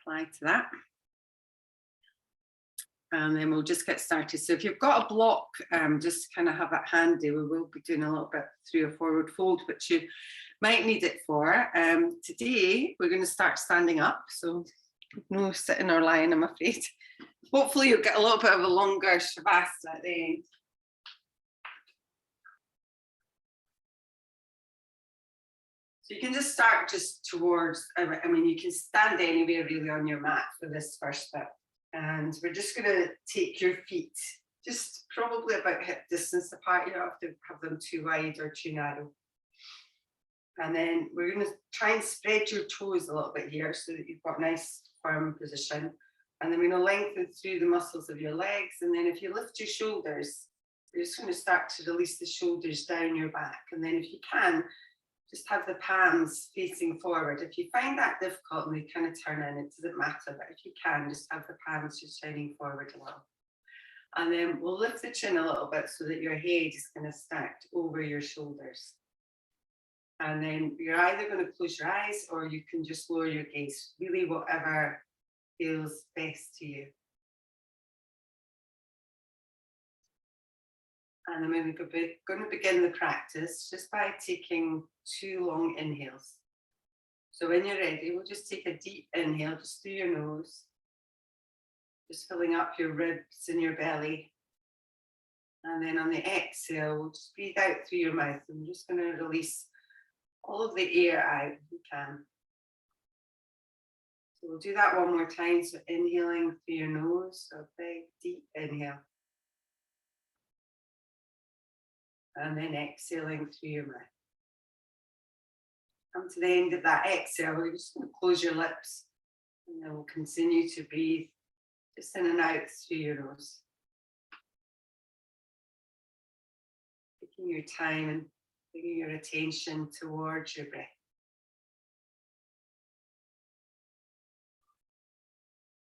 apply to that. And then we'll just get started. So if you've got a block, just kind of have it handy. We will be doing a little bit through a forward fold, which you might need it for. Today, we're going to start standing up. So no sitting or lying, I'm afraid. Hopefully you'll get a little bit of a longer Shavasana at the end. So you can just start just towards, I mean, you can stand anywhere really on your mat for this first bit. And we're just going to take your feet just probably about hip distance apart. You don't have to have them too wide or too narrow. And then we're going to try and spread your toes a little bit here so that you've got a nice firm position. And then we're going to lengthen through the muscles of your legs. And then if you lift your shoulders, you're just going to start to release the shoulders down your back. And then if you can, just have the palms facing forward. If you find that difficult and they kind of turn in, it doesn't matter, but if you can, just have the palms just shining forward a little. And then we'll lift the chin a little bit so that your head is kind of stacked over your shoulders. And then you're either going to close your eyes or you can just lower your gaze, really whatever feels best to you. And then we're going to begin the practice just by taking 2 long inhales. So when you're ready, we'll just take a deep inhale just through your nose, just filling up your ribs and your belly. And then on the exhale, we'll just breathe out through your mouth. I'm just going to release all of the air out if you can. So we'll do that one more time. So inhaling through your nose, so a big deep inhale. And then exhaling through your mouth. Come to the end of that exhale, we're just going to close your lips. And then we'll continue to breathe just in and out through your nose. Taking your time and bringing your attention towards your breath.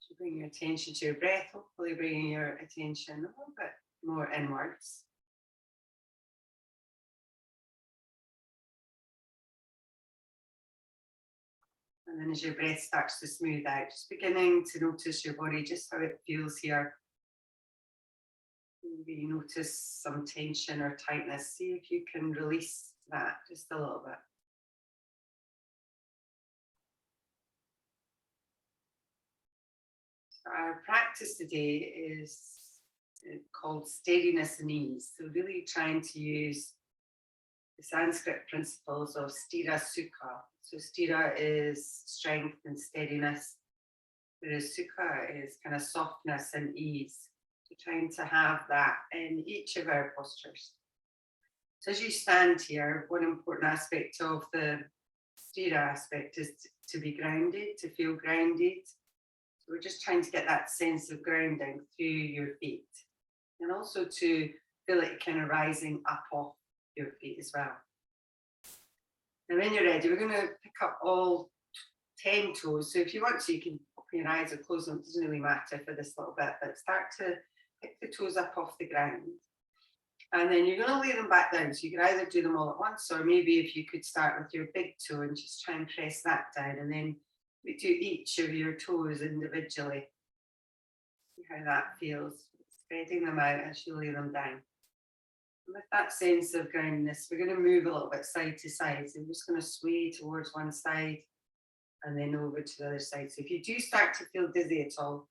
So bring your attention to your breath, hopefully bringing your attention a little bit more inwards. And then as your breath starts to smooth out, just beginning to notice your body, just how it feels here. Maybe you notice some tension or tightness. See if you can release that just a little bit. So our practice today is called Steadiness and Ease. So really trying to use the Sanskrit principles of Stira Sukha. So Stira is strength and steadiness, whereas Sukha is kind of softness and ease. So trying to have that in each of our postures. So as you stand here, one important aspect of the Stira aspect is to be grounded, to feel grounded. So we're just trying to get that sense of grounding through your feet. And also to feel it kind of rising up off your feet as well. Now when you're ready, we're going to pick up all 10 toes. So if you want to, you can open your eyes or close them. It doesn't really matter for this little bit, but start to pick the toes up off the ground. And then you're going to lay them back down. So you can either do them all at once, or maybe if you could start with your big toe and just try and press that down. And then we do each of your toes individually. See how that feels. Spreading them out as you lay them down. With that sense of groundedness, we're going to move a little bit side to side. So we're just going to sway towards one side and then over to the other side. So if you do start to feel dizzy at all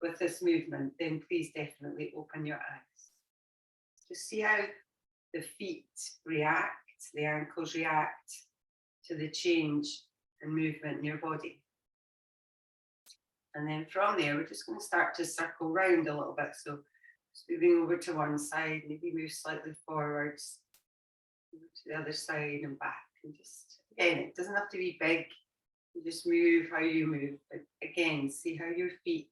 with this movement, then please definitely open your eyes. Just see how the feet react, the ankles react to the change and movement in your body. And then from there, we're just going to start to circle round a little bit. So just moving over to one side, maybe move slightly forwards, over to the other side and back. And just, again, it doesn't have to be big. You just move how you move. But again, see how your feet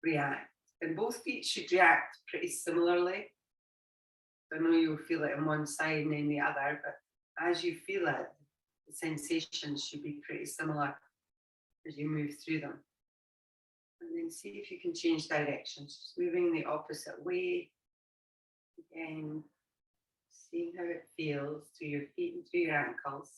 react. And both feet should react pretty similarly. I know you'll feel it on one side and then the other, but as you feel it, the sensations should be pretty similar as you move through them. And then see if you can change directions, just moving the opposite way. Again, seeing how it feels through your feet and through your ankles.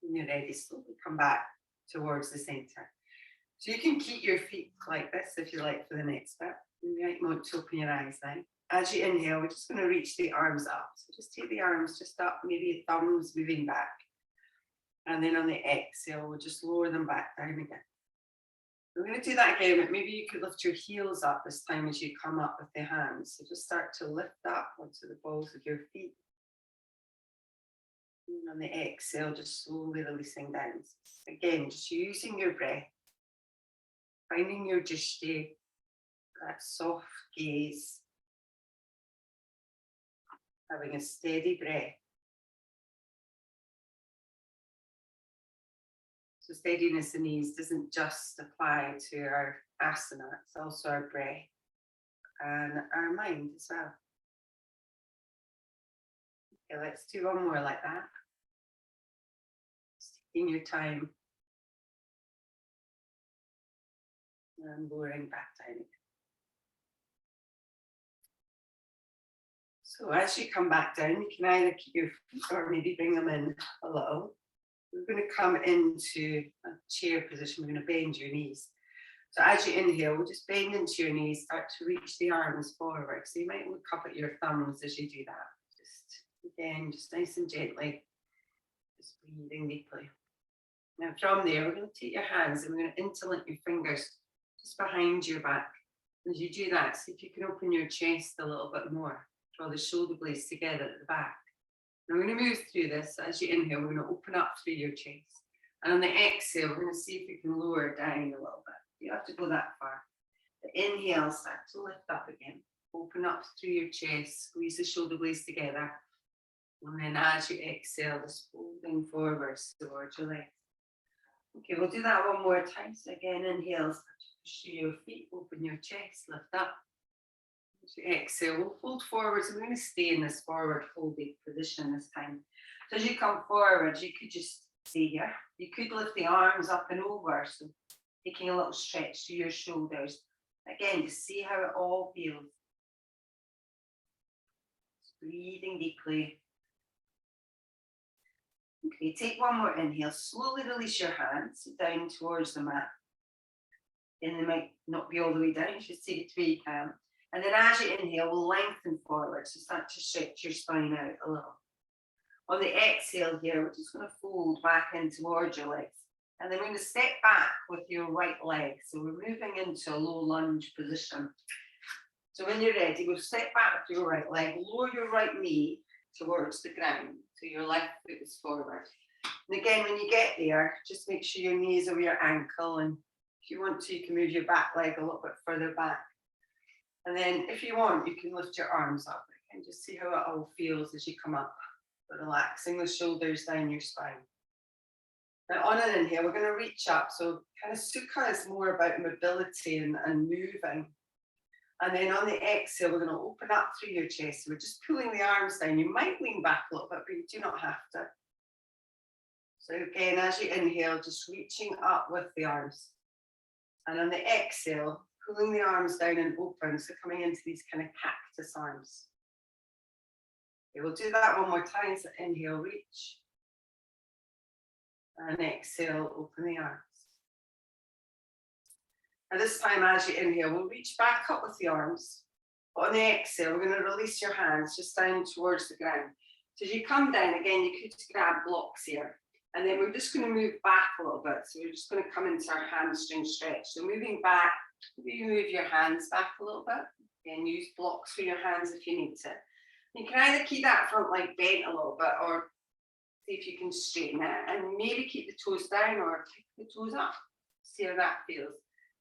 When you're ready, slowly come back towards the center. So you can keep your feet like this if you like for the next bit. You might want to open your eyes now. As you inhale, we're just going to reach the arms up. So just take the arms just up, maybe thumbs moving back. And then on the exhale, we'll just lower them back down again. We're going to do that again, but maybe you could lift your heels up this time as you come up with the hands. So just start to lift up onto the balls of your feet. And on the exhale, just slowly releasing down. Again, just using your breath, finding your drishti, that soft gaze, having a steady breath. So steadiness and ease doesn't just apply to our asana, it's also our breath and our mind as well. Okay, let's do one more like that. Just taking your time and lowering back down again. So as you come back down, you can either keep your feet or maybe bring them in a little. We're going to come into a chair position. We're going to bend your knees. So as you inhale, we'll just bend into your knees, start to reach the arms forward. So you might look up at your thumbs as you do that. Just again, just nice and gently, just breathing deeply. Now from there, we're going to take your hands and we're going to interlink your fingers just behind your back. As you do that, see if you can open your chest a little bit more. Draw the shoulder blades together at the back. Now we're going to move through this. As you inhale, we're going to open up through your chest. And on the exhale, we're going to see if we can lower down a little bit. You don't have to go that far. The inhale, start to lift up again. Open up through your chest, squeeze the shoulder blades together. And then as you exhale, just folding forwards towards your legs. Okay, we'll do that one more time. So again, inhale, start to push through your feet, open your chest, lift up. As you exhale, we'll fold forwards. So we're going to stay in this forward folded position this time. So as you come forward, you could just stay here. You could lift the arms up and over. So taking a little stretch to your shoulders. Again, just see how it all feels. Just breathing deeply. Okay, take one more inhale. Slowly release your hands down towards the mat. And they might not be all the way down. You should take it to where you can. And then as you inhale, we'll lengthen forward. So start to stretch your spine out a little. On the exhale here, we're just going to fold back in towards your legs. And then we're going to step back with your right leg. So we're moving into a low lunge position. So when you're ready, we'll step back with your right leg, lower your right knee towards the ground. So your left foot is forward. And again, when you get there, just make sure your knee is over your ankle. And if you want to, you can move your back leg a little bit further back. And then if you want, you can lift your arms up and just see how it all feels as you come up. But relaxing the shoulders down your spine. Now on an inhale, we're going to reach up. So kind of sukha is more about mobility and moving. And then on the exhale, we're going to open up through your chest. So we're just pulling the arms down. You might lean back a little bit, but you do not have to. So again, as you inhale, just reaching up with the arms. And on the exhale, pulling the arms down and open. So coming into these kind of cactus arms. Okay, we'll do that one more time. So inhale, reach. And exhale, open the arms. And this time as you inhale, we'll reach back up with the arms. But on the exhale, we're going to release your hands just down towards the ground. So as you come down, again, you could just grab blocks here. And then we're just going to move back a little bit. So we're just going to come into our hamstring stretch. So moving back, maybe you move your hands back a little bit. And use blocks for your hands if you need to. You can either keep that front leg bent a little bit or see if you can straighten it. And maybe keep the toes down or kick the toes up. See how that feels.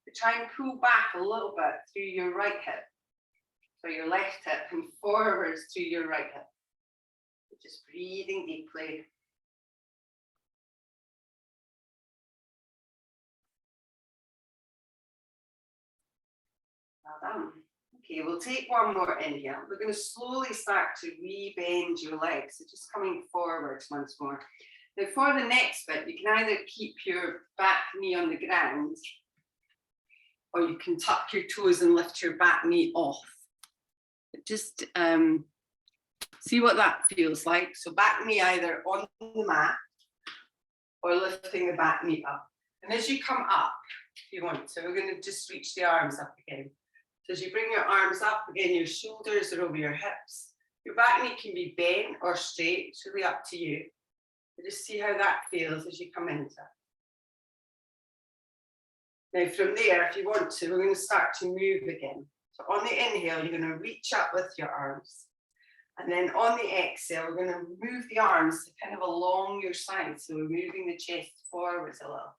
But try and pull back a little bit through your right hip. So your left hip and forwards through your right hip. Just breathing deeply. Well done. Okay, we'll take one more inhale. We're going to slowly start to re-bend your legs. So just coming forwards once more. Now for the next bit, you can either keep your back knee on the ground or you can tuck your toes and lift your back knee off. But just see what that feels like. So back knee either on the mat or lifting the back knee up. And as you come up, if you want, so we're going to just reach the arms up again. So as you bring your arms up again, your shoulders are over your hips. Your back knee can be bent or straight, it's really up to you. But just see how that feels as you come into it. Now from there, if you want to, we're going to start to move again. So on the inhale, you're going to reach up with your arms. And then on the exhale, we're going to move the arms kind of along your side. So we're moving the chest forwards a little.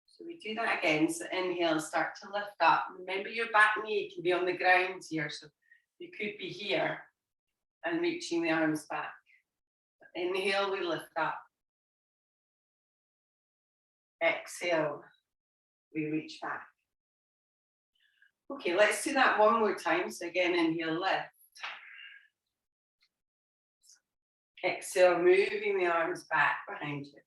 So we do that again. So inhale, start to lift up. Remember your back knee can be on the ground here. So you could be here and reaching the arms back. Inhale, we lift up. Exhale, we reach back. Okay, let's do that one more time. So again, inhale, lift. Exhale, moving the arms back behind you.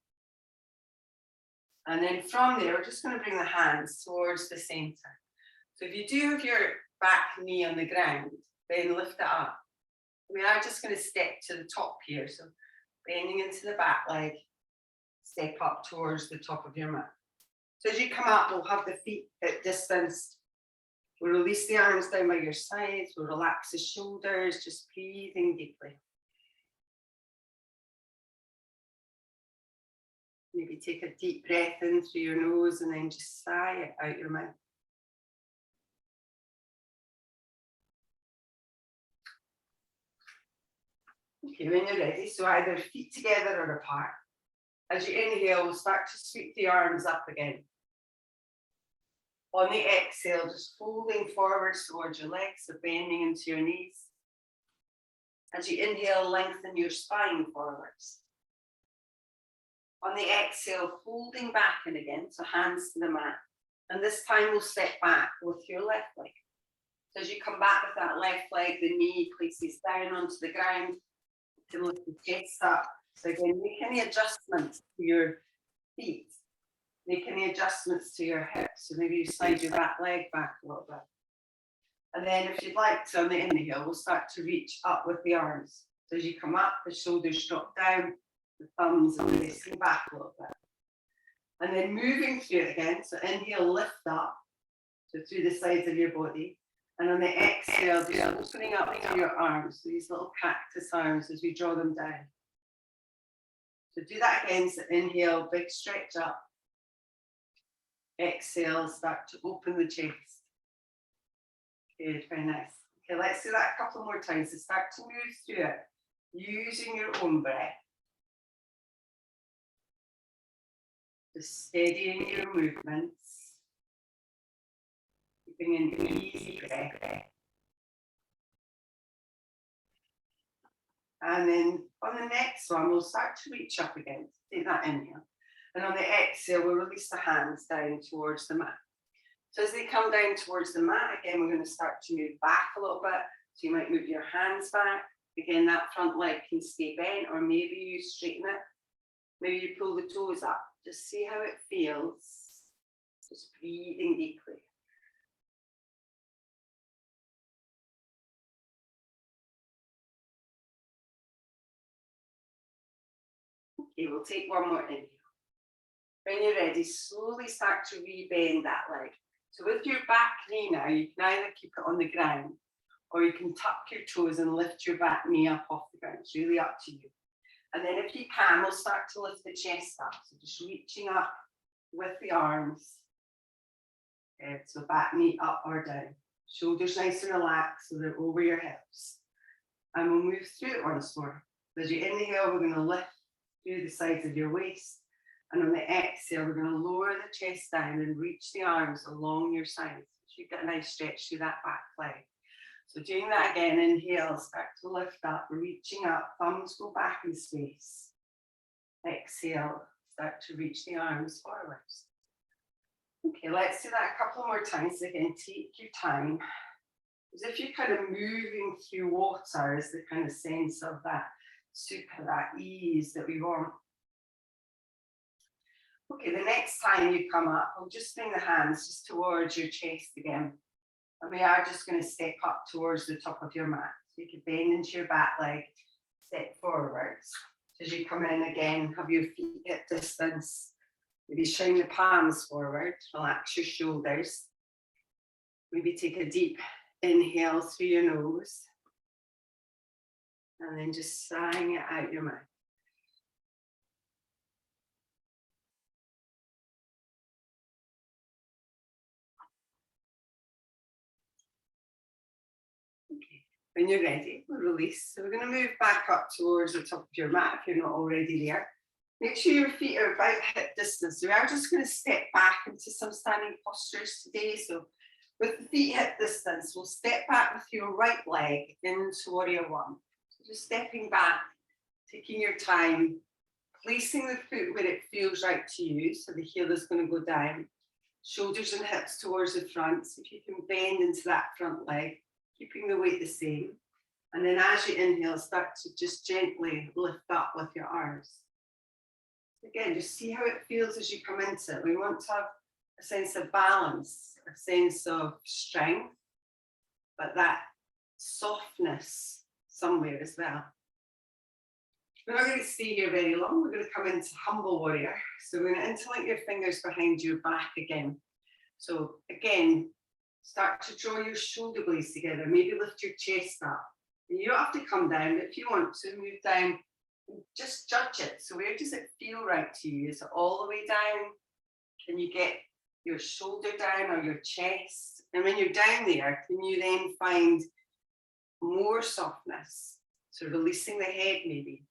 And then from there, we're just going to bring the hands towards the center. So if you do have your back knee on the ground, then lift it up. We are just going to step to the top here. So bending into the back leg, step up towards the top of your mat. So as you come up, we'll have the feet at distance. We'll release the arms down by your sides. We'll relax the shoulders, just breathing deeply. Maybe take a deep breath in through your nose and then just sigh it out your mouth. Okay, when you're ready, so either feet together or apart. As you inhale, we'll start to sweep the arms up again. On the exhale, just folding forwards towards your legs, so bending into your knees. As you inhale, lengthen your spine forwards. On the exhale, folding back in again, so hands to the mat. And this time we'll step back with your left leg. So as you come back with that left leg, the knee places down onto the ground to lift the chest up. So again, make any adjustments to your feet. Make any adjustments to your hips. So maybe you slide your back leg back a little bit. And then if you'd like to, on the inhale, we'll start to reach up with the arms. So as you come up, the shoulders drop down, the thumbs are facing back a little bit. And then moving through it again. So inhale, lift up. So through the sides of your body. And on the exhale, just opening up through your arms. So these little cactus arms as we draw them down. So do that again. So inhale, big stretch up. Exhale, start to open the chest. Good, very nice. Okay, let's do that a couple more times. So start to move through it, using your own breath. Just steadying your movements. Keeping an easy breath. And then on the next one, we'll start to reach up again. Take that inhale. And on the exhale, we'll release the hands down towards the mat. So as they come down towards the mat, again, we're going to start to move back a little bit. So you might move your hands back. Again, that front leg can stay bent, or maybe you straighten it. Maybe you pull the toes up. Just see how it feels. Just breathing deeply. Okay, we'll take one more inhale. When you're ready, slowly start to rebend that leg. So with your back knee now, you can either keep it on the ground, or you can tuck your toes and lift your back knee up off the ground. It's really up to you. And then if you can, we'll start to lift the chest up. So just reaching up with the arms. Good. So back knee up or down. Shoulders nice and relaxed so they're over your hips. And we'll move through it once more. As you inhale, we're going to lift through the sides of your waist. And on the exhale, we're going to lower the chest down and reach the arms along your sides. So you get a nice stretch through that back leg. So doing that again, inhale, start to lift up, reaching up, thumbs go back in space. Exhale, start to reach the arms forwards. Okay, let's do that a couple more times. Again, take your time. As if you're kind of moving through water is the kind of sense of that sukha, that ease that we want. Okay, the next time you come up, we'll just bring the hands just towards your chest again. And we are just going to step up towards the top of your mat. So you can bend into your back leg, step forwards. As you come in again, have your feet hip distance. Maybe shine the palms forward, relax your shoulders. Maybe take a deep inhale through your nose. And then just sighing it out your mouth. Okay, when you're ready, we'll release. So we're going to move back up towards the top of your mat if you're not already there. Make sure your feet are about hip distance. So we are just going to step back into some standing postures today. So with the feet hip distance, we'll step back with your right leg into warrior one. So just stepping back, taking your time, placing the foot where it feels right to you. So the heel is going to go down, shoulders and hips towards the front. So if you can bend into that front leg, keeping the weight the same. And then as you inhale, start to just gently lift up with your arms. Again, just see how it feels as you come into it. We want to have a sense of balance, a sense of strength, but that softness somewhere as well. We're not going to stay here very long. We're going to come into humble warrior. So we're going to interlink your fingers behind your back again. So again, start to draw your shoulder blades together. Maybe lift your chest up. And you don't have to come down, but if you want to move down, just judge it. So where does it feel right to you? Is it all the way down? Can you get your shoulder down or your chest? And when you're down there, can you then find more softness? So releasing the head maybe.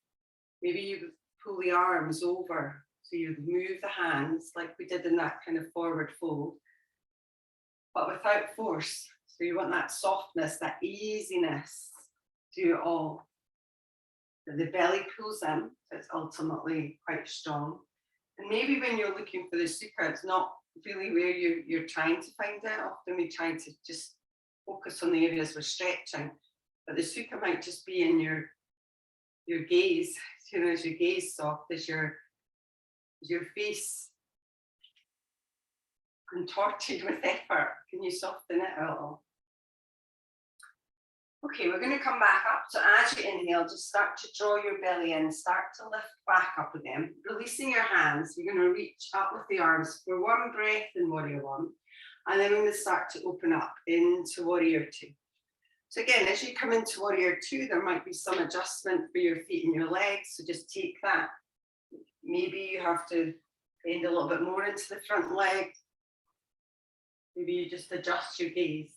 Maybe you pull the arms over. So you move the hands like we did in that kind of forward fold, but without force. So you want that softness, that easiness to it all. The belly pulls in, so it's ultimately quite strong. And maybe when you're looking for the sukha, it's not really where you're trying to find it. Often we try to just focus on the areas we're stretching, but the sukha might just be in your gaze. You know, as your gaze soft, as your face contorted with effort, can you soften it a little? Okay, we're going to come back up. So as you inhale, just start to draw your belly in, start to lift back up again. Releasing your hands, you're going to reach up with the arms for one breath in warrior one. And then we're going to start to open up into warrior two. So again, as you come into warrior two, there might be some adjustment for your feet and your legs. So just take that. Maybe you have to bend a little bit more into the front leg. Maybe you just adjust your gaze.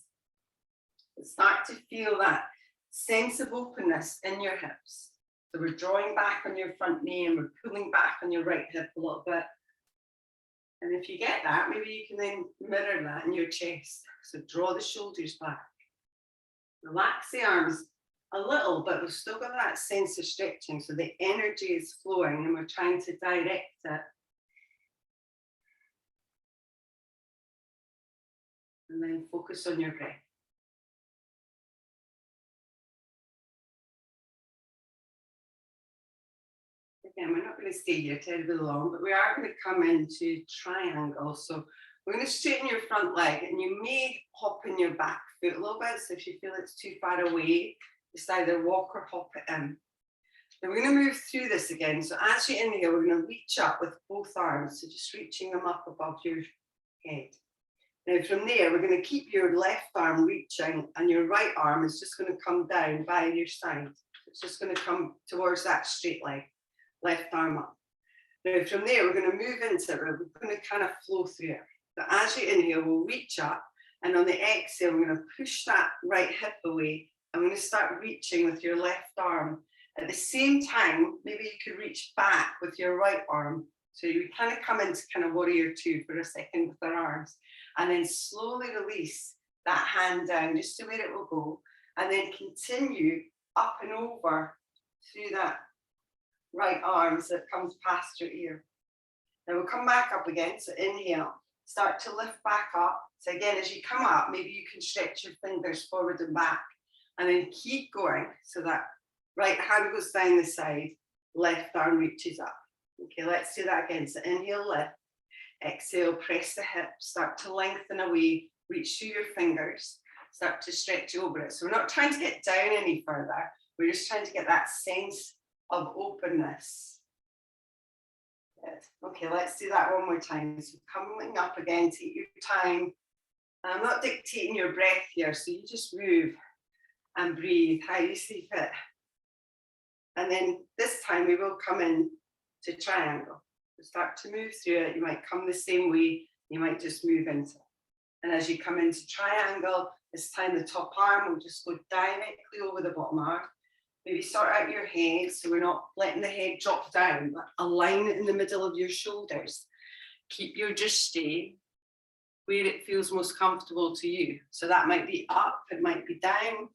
Start to feel that sense of openness in your hips. So we're drawing back on your front knee and we're pulling back on your right hip a little bit. And if you get that, maybe you can then mirror that in your chest. So draw the shoulders back. Relax the arms a little, but we've still got that sense of stretching. So the energy is flowing and we're trying to direct it. And then focus on your breath. Again, we're not going to stay here terribly long, but we are going to come into triangle. So we're going to straighten your front leg and you may hop in your back foot a little bit. So if you feel it's too far away, just either walk or hop it in. Then we're going to move through this again. So as you inhale, we're going to reach up with both arms. So just reaching them up above your head. Now from there, we're going to keep your left arm reaching and your right arm is just going to come down by your side. It's just going to come towards that straight leg. Left arm up. Now from there, we're going to move into it. We're going to kind of flow through it. So as you inhale, we'll reach up, and on the exhale, we're going to push that right hip away. I'm going to start reaching with your left arm. At the same time, maybe you could reach back with your right arm. So you kind of come into kind of warrior two for a second with our arms, and then slowly release that hand down just to where it will go, and then continue up and over through that right arm so it comes past your ear. Now we'll come back up again. So inhale, start to lift back up. So again, as you come up, maybe you can stretch your fingers forward and back and then keep going. So that right hand goes down the side, left arm reaches up. Okay, let's do that again. So inhale, lift. Exhale, press the hips, start to lengthen away, reach through your fingers, start to stretch over it. So we're not trying to get down any further. We're just trying to get that sense of openness. Good. Okay, let's do that one more time. So coming up again, take your time. I'm not dictating your breath here, so you just move and breathe how you see fit. And then this time we will come in to triangle. So start to move through it. You might come the same way, you might just move into it. And as you come into triangle, this time the top arm will just go directly over the bottom arm. Maybe sort out your head, so we're not letting the head drop down, but align it in the middle of your shoulders. Keep your drishti where it feels most comfortable to you. So that might be up, it might be down.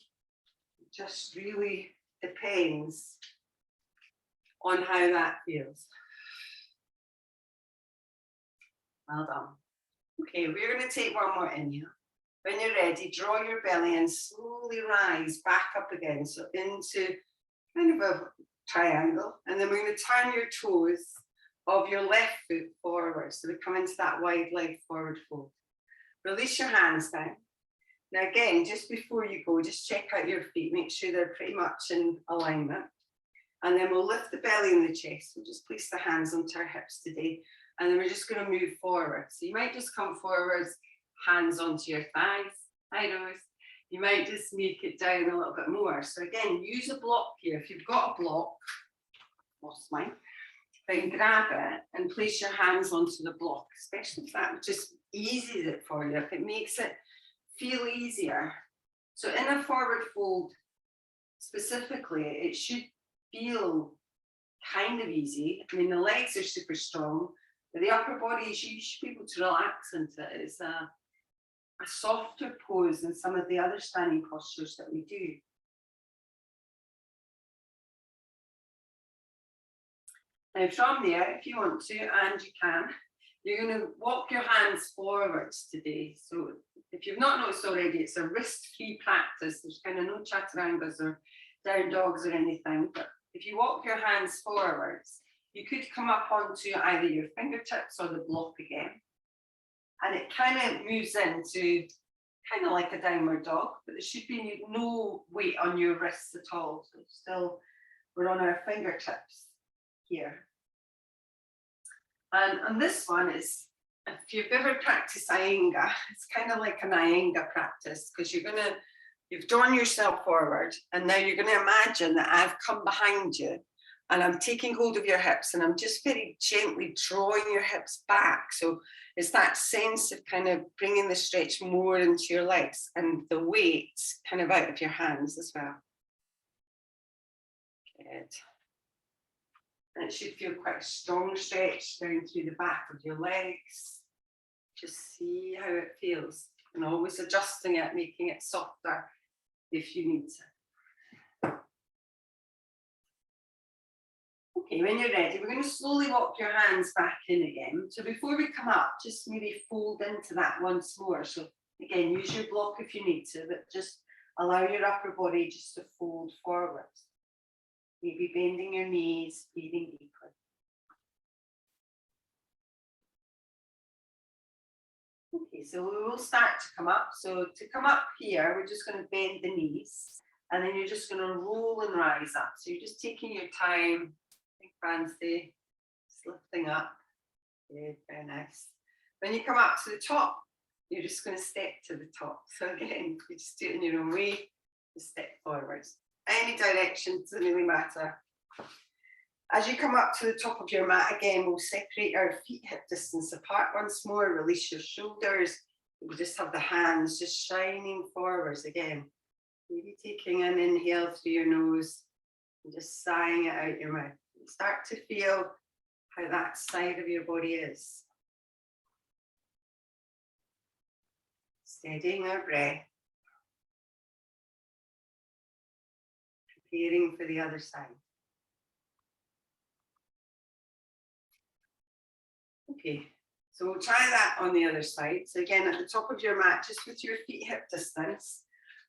It just really depends on how that feels. Well done. Okay, we're going to take one more inhale. When you're ready, draw your belly and slowly rise back up again. So into kind of a triangle. And then we're going to turn your toes of your left foot forward. So we come into that wide leg forward fold. Release your hands down. Now again, just before you go, just check out your feet. Make sure they're pretty much in alignment. And then we'll lift the belly and the chest. We'll just place the hands onto our hips today. And then we're just going to move forward. So you might just come forwards, hands onto your thighs. Hi, Rose. You might just make it down a little bit more. So again, use a block here. If you've got a block, lost mine, then grab it and place your hands onto the block, especially if that just eases it for you, if it makes it feel easier. So in a forward fold, specifically, it should feel kind of easy. I mean, the legs are super strong, but the upper body, you should be able to relax into it. It's a softer pose than some of the other standing postures that we do. Now from there, if you want to, and you can, you're going to walk your hands forwards today. So if you've not noticed already, it's a wrist-free practice. There's kind of no chaturangas or down dogs or anything. But if you walk your hands forwards, you could come up onto either your fingertips or the block again. And it kind of moves into kind of like a downward dog, but there should be no weight on your wrists at all. So still, we're on our fingertips here. And this one is, if you've ever practiced Iyengar, it's kind of like an Iyengar practice, because you've drawn yourself forward, and now you're going to imagine that I've come behind you and I'm taking hold of your hips and I'm just very gently drawing your hips back. So it's that sense of kind of bringing the stretch more into your legs and the weight kind of out of your hands as well. Good. And it should feel quite a strong stretch down through the back of your legs. Just see how it feels, and always adjusting it, making it softer if you need to. Okay, when you're ready, we're going to slowly walk your hands back in again. So before we come up, just maybe fold into that once more. So again, use your block if you need to, but just allow your upper body just to fold forwards. Maybe bending your knees, breathing deeply. Okay, so we will start to come up. So to come up here, we're just going to bend the knees, and then you're just going to roll and rise up. So you're just taking your time, think fancy, just lifting up. Good, very nice. When you come up to the top, you're just going to step to the top. So again, you just do it in your own way, just step forwards. Any direction, doesn't really matter. As you come up to the top of your mat again, we'll separate our feet hip distance apart once more, release your shoulders. We'll just have the hands just shining forwards again. Maybe taking an inhale through your nose and just sighing it out your mouth. Start to feel how that side of your body is. Steadying our breath. Preparing for the other side. Okay, so we'll try that on the other side. So again, at the top of your mat, just with your feet hip distance,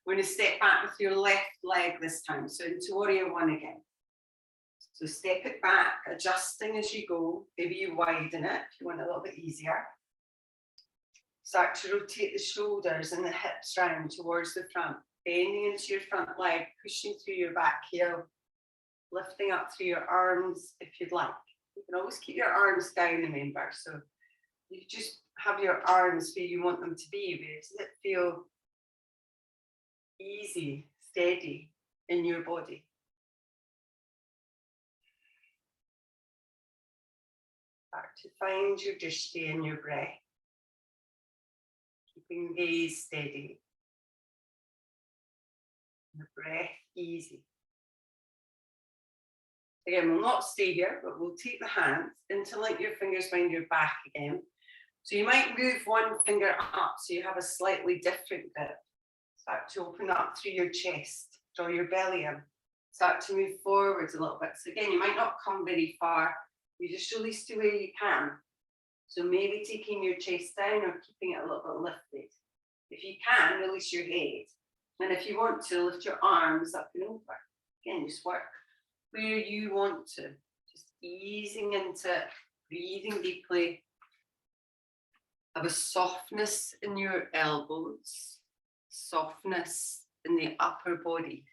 we're going to step back with your left leg this time. So into warrior one again. So step it back, adjusting as you go. Maybe you widen it if you want it a little bit easier. Start to rotate the shoulders and the hips round towards the front. Bending into your front leg, pushing through your back heel, lifting up through your arms if you'd like. You can always keep your arms down, remember. So you just have your arms where you want them to be. Where does it feel easy, steady in your body? Start to find your drishti in your breath. Keeping gaze steady. The breath easy. Again, we'll not stay here, but we'll take the hands until like your fingers find your back again. So you might move one finger up so you have a slightly different grip. Start to open up through your chest, draw your belly in. Start to move forwards a little bit. So again, you might not come very far. You just release to where you can. So maybe taking your chest down or keeping it a little bit lifted. If you can, release your head. And if you want to, lift your arms up and over. Again, just work where you want to. Just easing into it, breathing deeply. Have a softness in your elbows, softness in the upper body.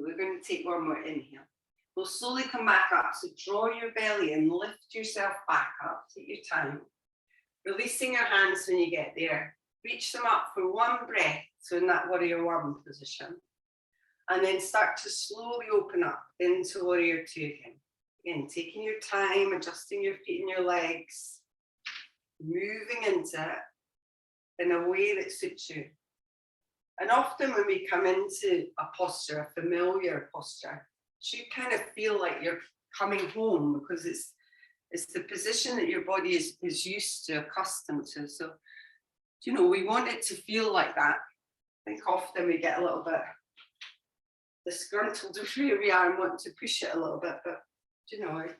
We're going to take one more inhale. We'll slowly come back up. So draw your belly and lift yourself back up. Take your time. Releasing your hands when you get there. Reach them up for one breath. So in that warrior one position. And then start to slowly open up into warrior two again. Again, taking your time, adjusting your feet and your legs. Moving into it in a way that suits you. And often when we come into a posture, a familiar posture, you kind of feel like you're coming home because it's the position that your body is used to, accustomed to. So, you know, we want it to feel like that. I think often we get a little bit disgruntled with where we are and want to push it a little bit, but, you know, it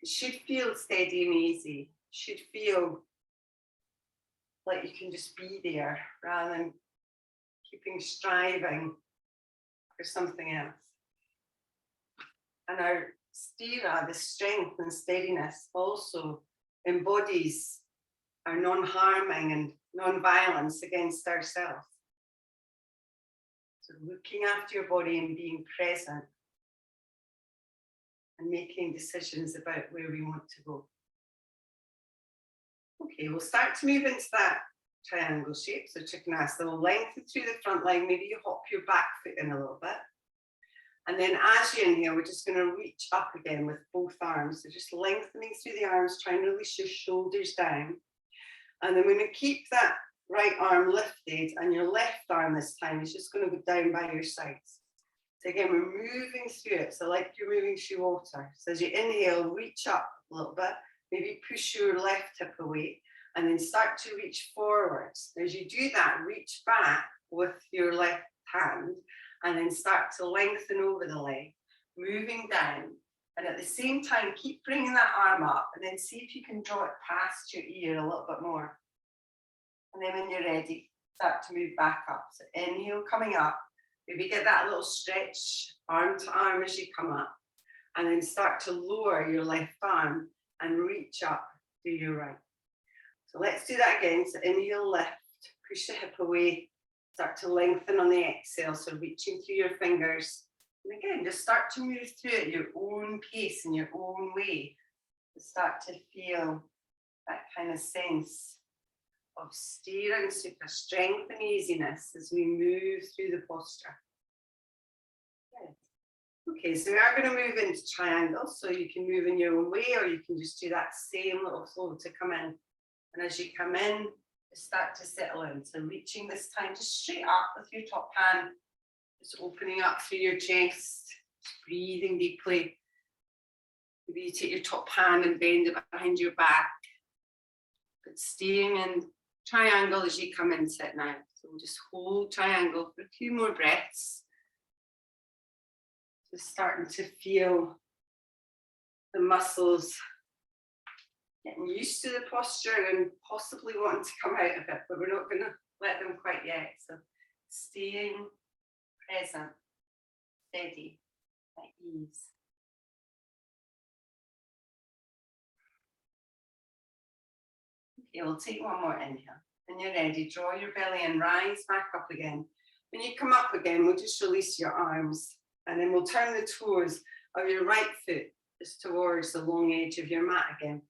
should feel steady and easy. It should feel like you can just be there rather than keeping striving for something else. And our stira, the strength and steadiness, also embodies our non-harming and non-violence against ourselves. So looking after your body and being present and making decisions about where we want to go. Okay, we'll start to move into that triangle shape. So Trikonasana will lengthen through the front leg. Maybe you hop your back foot in a little bit. And then as you inhale, we're just going to reach up again with both arms. So just lengthening through the arms, trying to release your shoulders down. And then we're going to keep that right arm lifted, and your left arm this time is just going to go down by your sides. So again, we're moving through it. So like you're moving through water. So as you inhale, reach up a little bit. Maybe push your left hip away. And then start to reach forwards. As you do that, reach back with your left hand and then start to lengthen over the leg, moving down. And at the same time, keep bringing that arm up and then see if you can draw it past your ear a little bit more. And then when you're ready, start to move back up. So inhale, coming up. Maybe get that little stretch, arm to arm as you come up. And then start to lower your left arm and reach up to your right. So let's do that again. So inhale, lift, push the hip away, start to lengthen on the exhale. So reaching through your fingers. And again, just start to move through it at your own pace in your own way. Start to feel that kind of sense of steering, super strength and easiness as we move through the posture. Good. Okay, so we are going to move into triangles. So you can move in your own way, or you can just do that same little flow to come in. And as you come in, start to settle in. So reaching this time just straight up with your top hand, just opening up through your chest, just breathing deeply. Maybe you take your top hand and bend it behind your back, but staying in triangle as you come into it now. So we'll just hold triangle for a few more breaths. Just starting to feel the muscles getting used to the posture and possibly wanting to come out of it, but we're not going to let them quite yet. So staying present, steady, at ease. Okay, we'll take one more inhale. When you're ready, draw your belly and rise back up again. When you come up again, we'll just release your arms, and then we'll turn the toes of your right foot just towards the long edge of your mat again.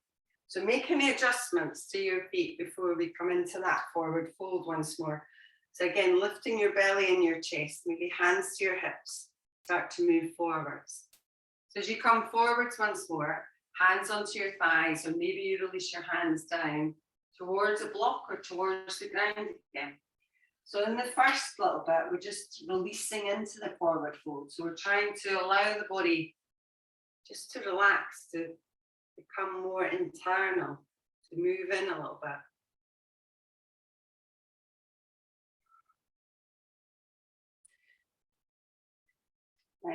So make any adjustments to your feet before we come into that forward fold once more. So again, lifting your belly and your chest, maybe hands to your hips, start to move forwards. So as you come forwards once more, hands onto your thighs, or maybe you release your hands down towards a block or towards the ground again. So in the first little bit, we're just releasing into the forward fold. So we're trying to allow the body just to relax, to become more internal, to move in a little bit.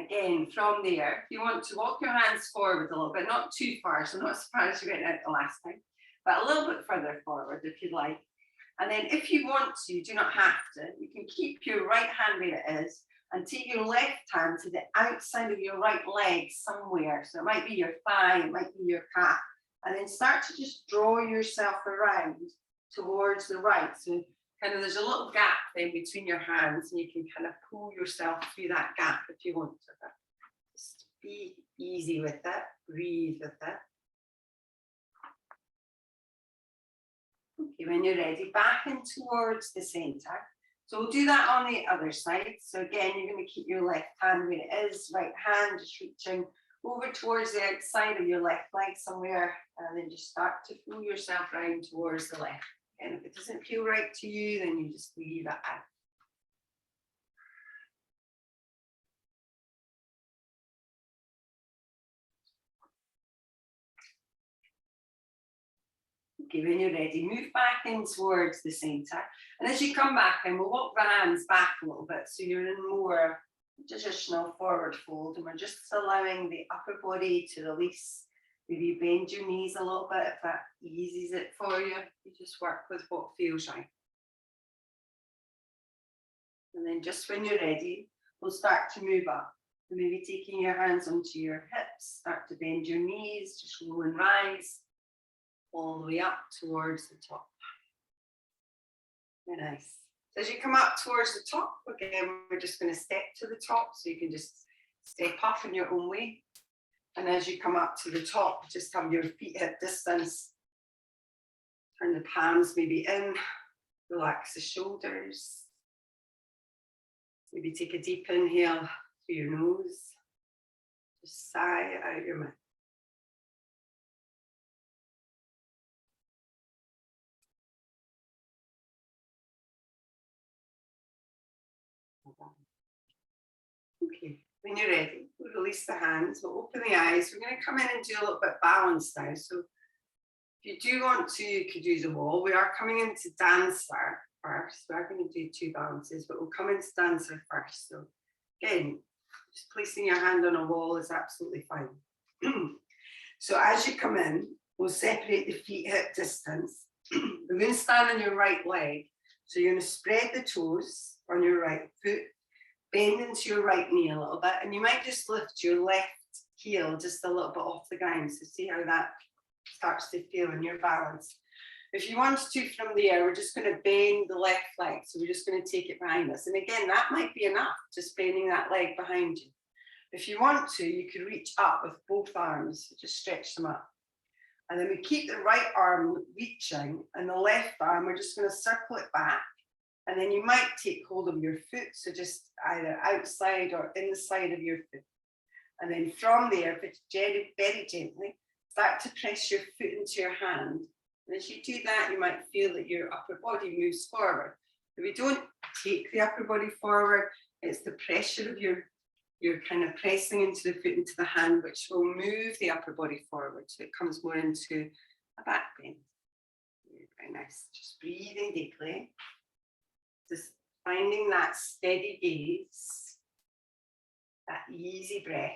Again, from there, if you want to walk your hands forward a little bit, not too far, so not as far as you went out the last time, but a little bit further forward if you'd like. And then if you want to, you do not have to, you can keep your right hand where it is and take your left hand to the outside of your right leg somewhere. So it might be your thigh, it might be your calf, and then start to just draw yourself around towards the right. So kind of there's a little gap then between your hands, and you can kind of pull yourself through that gap if you want to. Just be easy with it, breathe with it. Okay, when you're ready, back in towards the center. So we'll do that on the other side. So again, you're going to keep your left hand where it is, right hand just reaching over towards the outside of your left leg somewhere, and then just start to pull yourself round towards the left. And if it doesn't feel right to you, then you just leave it out. Okay, when you're ready, move back in towards the center. And as you come back in, we'll walk the hands back a little bit, so you're in more traditional forward fold, and we're just allowing the upper body to release. Maybe bend your knees a little bit if that eases it for you. You just work with what feels right. And then just when you're ready, we'll start to move up. So maybe taking your hands onto your hips, start to bend your knees, just roll and rise all the way up towards the top. Very nice. So as you come up towards the top, again, we're just going to step to the top, so you can just step up in your own way. And as you come up to the top, just have your feet hip distance. Turn the palms maybe in, relax the shoulders. Maybe take a deep inhale through your nose. Just sigh out your mouth. Okay, when you're ready, we'll release the hands, we'll open the eyes. We're going to come in and do a little bit balanced now. So if you do want to, you could use a wall. We are coming into dancer first. We are going to do two balances, but we'll come into dancer first. So again, just placing your hand on a wall is absolutely fine. So as you come in, we'll separate the feet hip distance. We're going to stand on your right leg. So you're going to spread the toes on your right foot, bend into your right knee a little bit, and you might just lift your left heel just a little bit off the ground. So see how that starts to feel in your balance. If you want to from there, we're just going to bend the left leg. So we're just going to take it behind us. And again, that might be enough, just bending that leg behind you. If you want to, you could reach up with both arms, so just stretch them up. And then we keep the right arm reaching, and the left arm, we're just going to circle it back. And then you might take hold of your foot, so just either outside or inside of your foot. And then from there, very gently, start to press your foot into your hand. And as you do that, you might feel that your upper body moves forward. If we don't take the upper body forward, it's the pressure of your kind of pressing into the foot, into the hand, which will move the upper body forward. So it comes more into a back bend. Very nice. Just breathing deeply. Just finding that steady gaze, that easy breath.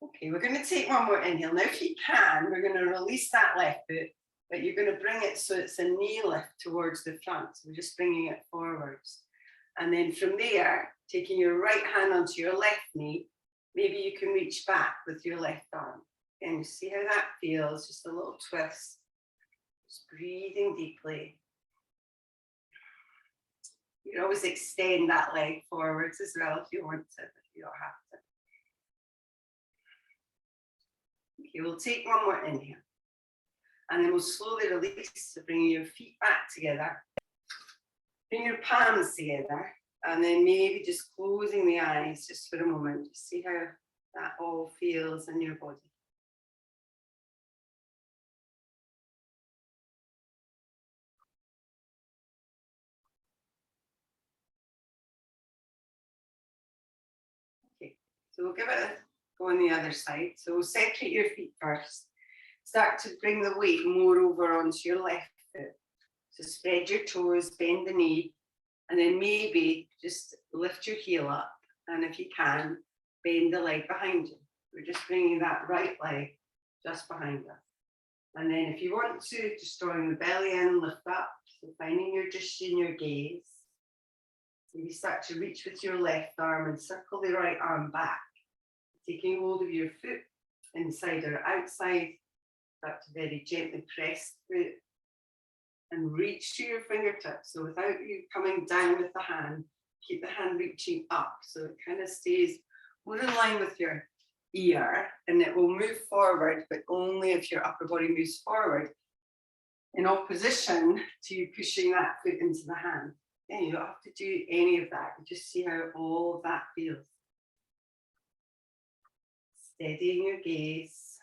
Okay, we're going to take one more inhale. Now, if you can, we're going to release that left foot, but you're going to bring it so it's a knee lift towards the front. So we're just bringing it forwards. And then from there, taking your right hand onto your left knee, Maybe you can reach back with your left arm. And see how that feels, just a little twist. Just breathing deeply. You can always extend that leg forwards as well if you want to, but you don't have to. Okay, we'll take one more inhale. And then we'll slowly release, so bring your feet back together. Bring your palms together. And then maybe just closing the eyes just for a moment. Just see how that all feels in your body. Okay, so we'll give it a go on the other side. So we'll separate your feet first. Start to bring the weight more over onto your left foot. So spread your toes, bend the knee, and then maybe just lift your heel up. And if you can, bend the leg behind you. We're just bringing that right leg just behind us. And then if you want to, just drawing the belly in, lift up. So finding your gaze. Maybe start to reach with your left arm and circle the right arm back. Taking hold of your foot, inside or outside. Start to very gently press the foot and reach to your fingertips. So without you coming down with the hand, keep the hand reaching up. So it kind of stays more in line with your ear, and it will move forward, but only if your upper body moves forward in opposition to you pushing that foot into the hand. And you don't have to do any of that. You just see how all of that feels. Steadying your gaze.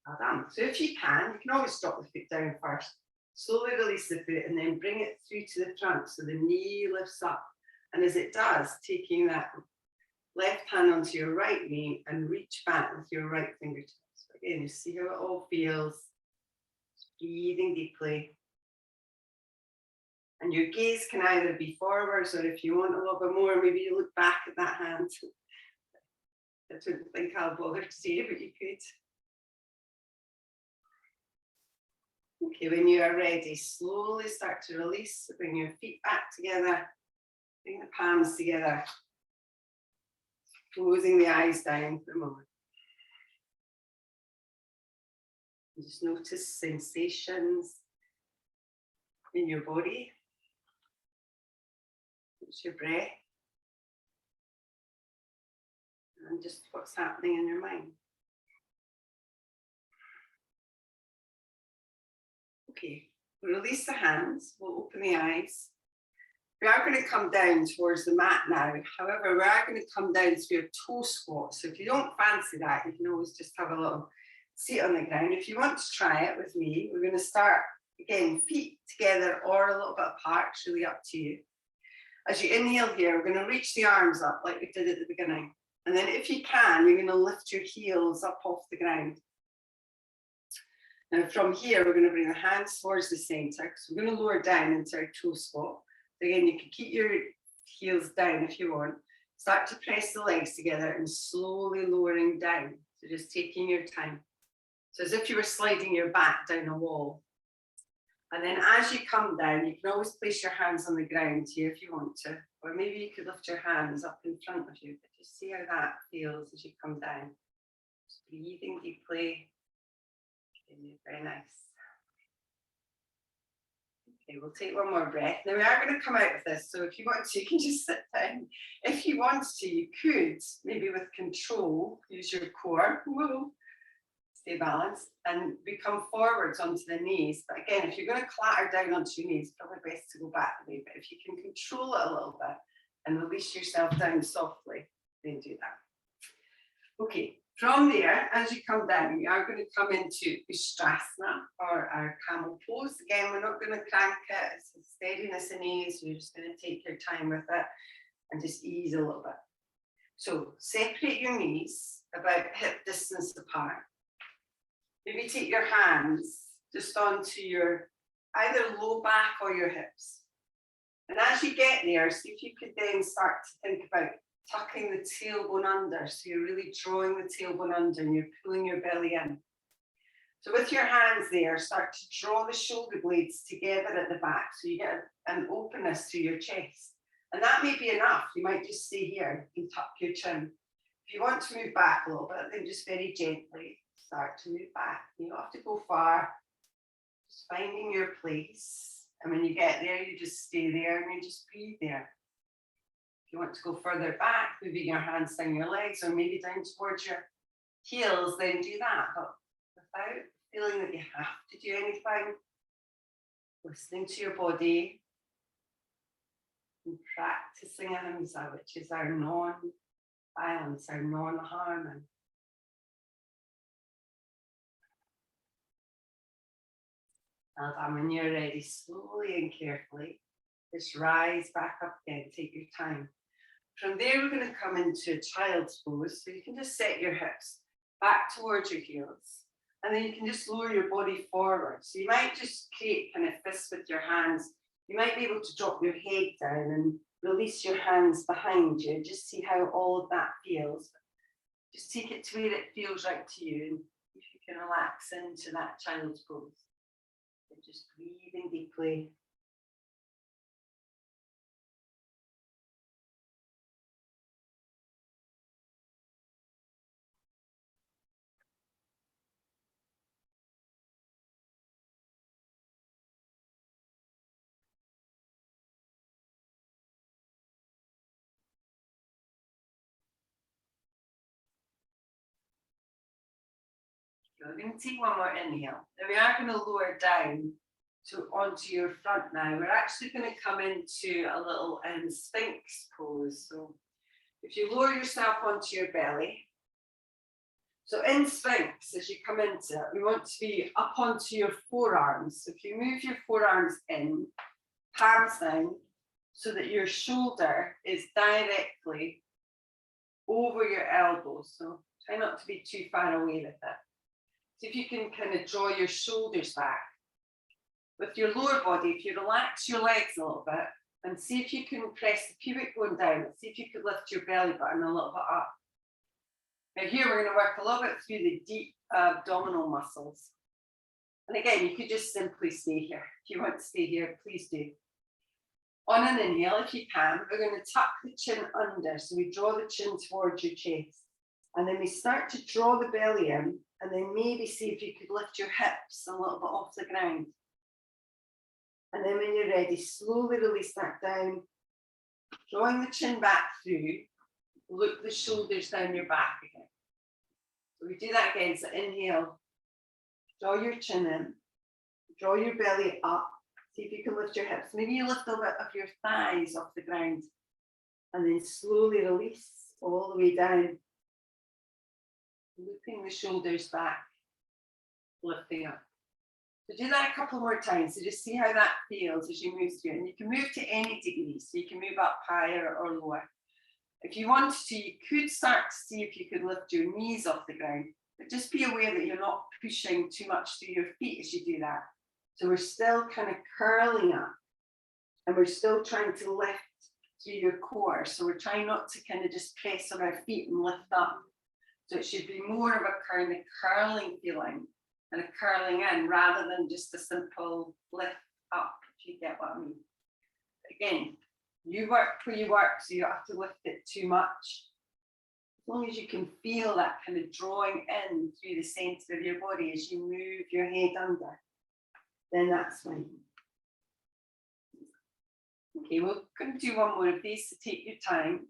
Well done. So if you can always drop the foot down first. Slowly release the foot and then bring it through to the front so the knee lifts up. And as it does, taking that left hand onto your right knee and reach back with your right fingertips. Again, you see how it all feels. Breathing deeply. And your gaze can either be forwards, or if you want a little bit more, maybe you look back at that hand. I don't think I'll bother to see you, but you could. Okay, when you are ready, slowly start to release. So bring your feet back together. Bring the palms together. Closing the eyes down for a moment. And just notice sensations in your body. It's your breath. And just what's happening in your mind. Okay, we'll release the hands, we'll open the eyes. We are going to come down towards the mat now. However, we are going to come down to a toe squat. So if you don't fancy that, you can always just have a little seat on the ground. If you want to try it with me, we're going to start, again, feet together or a little bit apart. It's really up to you. As you inhale here, we're going to reach the arms up like we did at the beginning. And then if you can, you're going to lift your heels up off the ground. Now from here, we're going to bring the hands towards the center. So we're going to lower down into our toe squat. Again, you can keep your heels down if you want. Start to press the legs together and slowly lowering down. So just taking your time. So as if you were sliding your back down a wall. And then as you come down, you can always place your hands on the ground here if you want to. Or maybe you could lift your hands up in front of you. But just see how that feels as you come down. Just breathing deeply. Very nice. Okay, we'll take one more breath. Now we are going to come out of this. So if you want to, you can just sit down. If you want to, you could, maybe with control, use your core. Whoa. Stay balanced and we come forwards onto the knees. But again, if you're going to clatter down onto your knees, probably best to go back a little bit. If you can control it a little bit and release yourself down softly, then do that. Okay. From there, as you come down, we are going to come into Shavasana or our Camel Pose. Again, we're not going to crank it. It's a steadiness and ease. You're just going to take your time with it and just ease a little bit. So separate your knees about hip distance apart. Maybe take your hands just onto your either low back or your hips. And as you get there, see if you could then start to think about tucking the tailbone under. So you're really drawing the tailbone under and you're pulling your belly in. So with your hands there, start to draw the shoulder blades together at the back so you get an openness to your chest. And that may be enough. You might just stay here and tuck your chin. If you want to move back a little bit, then just very gently start to move back. You don't have to go far. Just finding your place. And when you get there, you just stay there and you just breathe there. If you want to go further back, moving your hands down your legs or maybe down towards your heels, then do that. But without feeling that you have to do anything, listening to your body and practicing ahimsa, which is our non-violence, our non-harming. And when you're ready, slowly and carefully, just rise back up again, take your time. From there, we're going to come into a child's pose. So you can just set your hips back towards your heels. And then you can just lower your body forward. So you might just create kind of fists with your hands. You might be able to drop your head down and release your hands behind you. Just see how all of that feels. Just take it to where it feels right to you. And if you can relax into that child's pose. And just breathing deeply. We're going to take one more inhale. Now we are going to lower down onto your front now. We're actually going to come into a little Sphinx pose. So if you lower yourself onto your belly. So in Sphinx, as you come into it, we want to be up onto your forearms. So if you move your forearms in, palms down, so that your shoulder is directly over your elbows. So try not to be too far away with it. So if you can kind of draw your shoulders back. With your lower body, if you relax your legs a little bit and see if you can press the pubic bone down, see if you could lift your belly button a little bit up. Now here we're going to work a little bit through the deep abdominal muscles. And again, you could just simply stay here. If you want to stay here, please do. On an inhale, if you can, we're going to tuck the chin under. So we draw the chin towards your chest. And then we start to draw the belly in. And then maybe see if you could lift your hips a little bit off the ground. And then when you're ready, slowly release that down. Drawing the chin back through. Loop the shoulders down your back again. So we do that again. So inhale. Draw your chin in. Draw your belly up. See if you can lift your hips. Maybe you lift a bit of your thighs off the ground. And then slowly release all the way down. Looping the shoulders back. Lifting up. So do that a couple more times. So just see how that feels as you move through. And you can move to any degree. So you can move up higher or lower. If you wanted to, you could start to see if you could lift your knees off the ground. But just be aware that you're not pushing too much through your feet as you do that. So we're still kind of curling up. And we're still trying to lift through your core. So we're trying not to kind of just press on our feet and lift up. So it should be more of a kind of curling feeling and a curling in rather than just a simple lift up, if you get what I mean. Again, you work where you work, so you don't have to lift it too much. As long as you can feel that kind of drawing in through the center of your body as you move your head under, then that's fine. Okay, we're going to do one more of these, so take your time.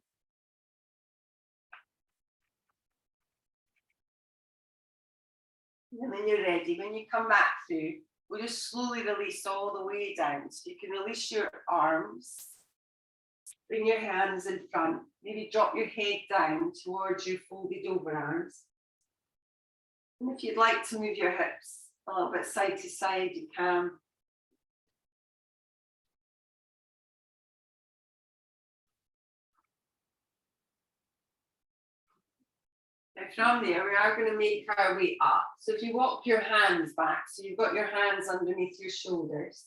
And when you're ready, when you come back through, we'll just slowly release all the way down. So you can release your arms, bring your hands in front, maybe drop your head down towards your folded over arms. And if you'd like to move your hips a little bit side to side, you can. Now from there, we are going to make our way up. So if you walk your hands back, so you've got your hands underneath your shoulders,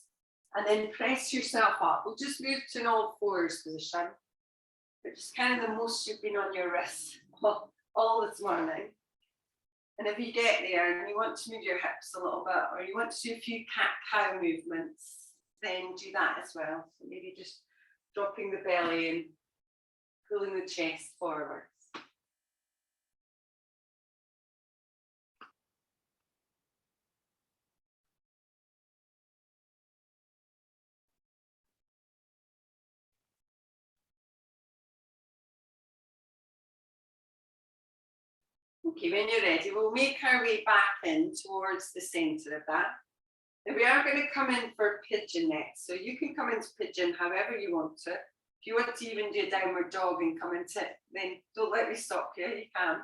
and then press yourself up. We'll just move to an all fours position, which is kind of the most you've been on your wrists all this morning. And if you get there and you want to move your hips a little bit, or you want to do a few cat-cow movements, then do that as well. So maybe just dropping the belly and pulling the chest forwards. Okay, when you're ready, we'll make our way back in towards the center of that. And we are going to come in for pigeon next. So you can come into pigeon however you want to. If you want to even do a downward dog and come into it, then don't let me stop you, you can.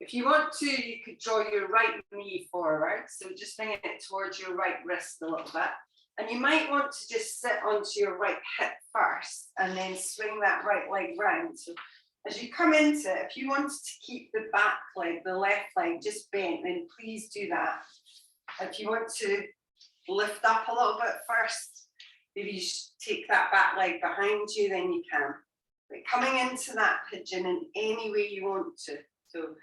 If you want to, you could draw your right knee forward. So just bringing it towards your right wrist a little bit. And you might want to just sit onto your right hip first and then swing that right leg round. So as you come into it, if you wanted to keep the back leg, the left leg just bent, then please do that. If you want to lift up a little bit first, maybe you take that back leg behind you, then you can. But coming into that pigeon in any way you want to. So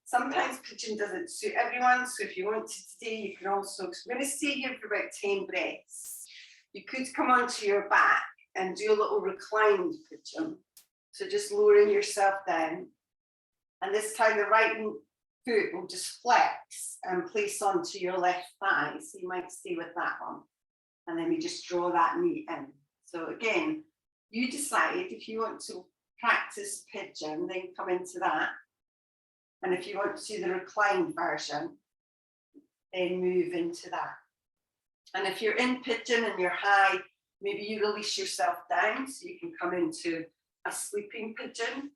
sometimes pigeon doesn't suit everyone. So if you want to stay, you can also, because we're going to stay here for about 10 breaths. You could come onto your back and do a little reclined pigeon. So just lowering yourself down. And this time the right foot will just flex and place onto your left thigh. So you might stay with that one. And then we just draw that knee in. So again, you decide if you want to practice pigeon, then come into that. And if you want to do the reclined version, then move into that. And if you're in pigeon and you're high, maybe you release yourself down so you can come into a sleeping pigeon.